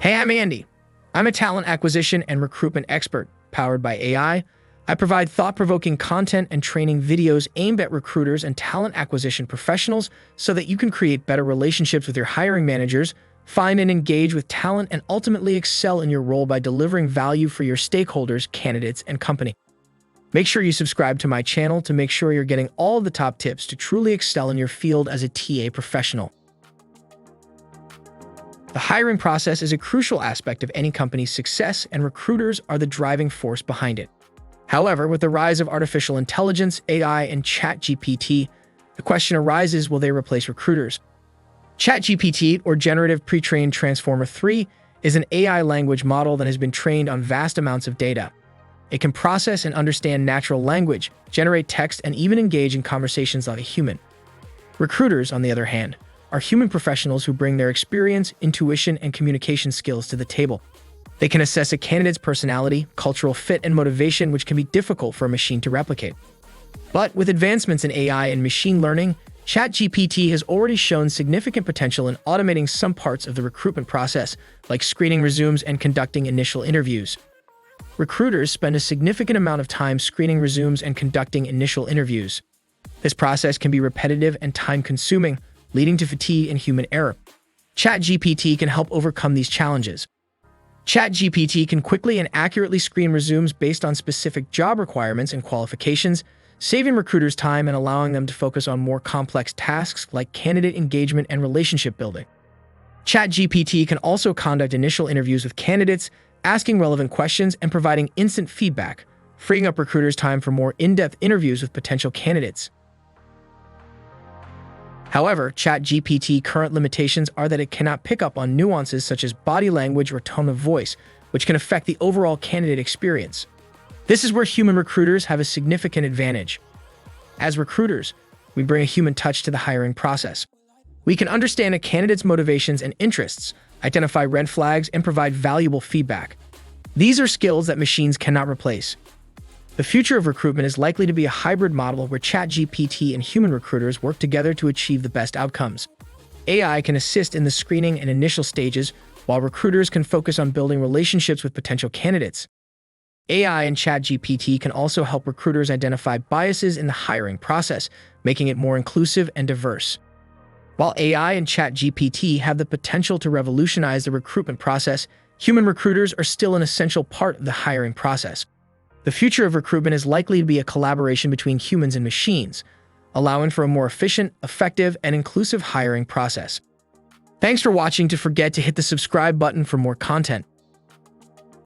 Hey, I'm Andy. I'm a talent acquisition and recruitment expert. Powered by AI, I provide thought-provoking content and training videos aimed at recruiters and talent acquisition professionals so that you can create better relationships with your hiring managers, find and engage with talent, and ultimately excel in your role by delivering value for your stakeholders, candidates, and company. Make sure you subscribe to my channel to make sure you're getting all of the top tips to truly excel in your field as a TA professional. The hiring process is a crucial aspect of any company's success, and recruiters are the driving force behind it. However, with the rise of artificial intelligence, AI, and ChatGPT, the question arises, will they replace recruiters? ChatGPT, or Generative Pre-trained Transformer 3, is an AI language model that has been trained on vast amounts of data. It can process and understand natural language, generate text, and even engage in conversations like a human. Recruiters, on the other hand, are human professionals who bring their experience, intuition, and communication skills to the table. They can assess a candidate's personality, cultural fit, and motivation, which can be difficult for a machine to replicate. But with advancements in AI and machine learning, ChatGPT has already shown significant potential in automating some parts of the recruitment process, like screening resumes and conducting initial interviews. Recruiters spend a significant amount of time screening resumes and conducting initial interviews. This process can be repetitive and time-consuming, leading to fatigue and human error. ChatGPT can help overcome these challenges. ChatGPT can quickly and accurately screen resumes based on specific job requirements and qualifications, saving recruiters time and allowing them to focus on more complex tasks like candidate engagement and relationship building. ChatGPT can also conduct initial interviews with candidates, asking relevant questions and providing instant feedback, freeing up recruiters' time for more in-depth interviews with potential candidates. However, ChatGPT's current limitations are that it cannot pick up on nuances such as body language or tone of voice, which can affect the overall candidate experience. This is where human recruiters have a significant advantage. As recruiters, we bring a human touch to the hiring process. We can understand a candidate's motivations and interests, identify red flags, and provide valuable feedback. These are skills that machines cannot replace. The future of recruitment is likely to be a hybrid model where ChatGPT and human recruiters work together to achieve the best outcomes. AI can assist in the screening and initial stages, while recruiters can focus on building relationships with potential candidates. AI and ChatGPT can also help recruiters identify biases in the hiring process, making it more inclusive and diverse. While AI and ChatGPT have the potential to revolutionize the recruitment process, human recruiters are still an essential part of the hiring process. The future of recruitment is likely to be a collaboration between humans and machines, allowing for a more efficient, effective, and inclusive hiring process. Thanks for watching. Don't forget to hit the subscribe button for more content.